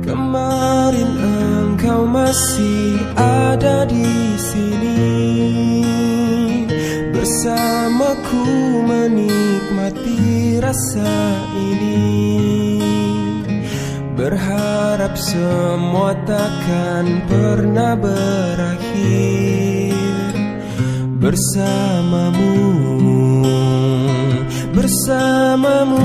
Kemarin engkau masih ada di sini, bersamaku menikmati rasa ini. Berharap semua takkan pernah berakhir bersamamu, bersamamu.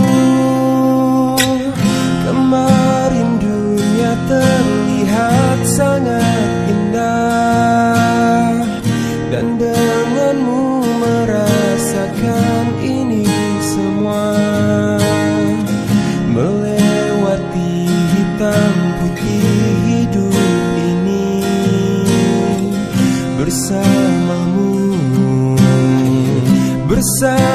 Kemarin dunia terlihat sangat indah, dan denganmu merasakan ini semua. Melewati hitam putih hidup ini bersamamu, bersamamu.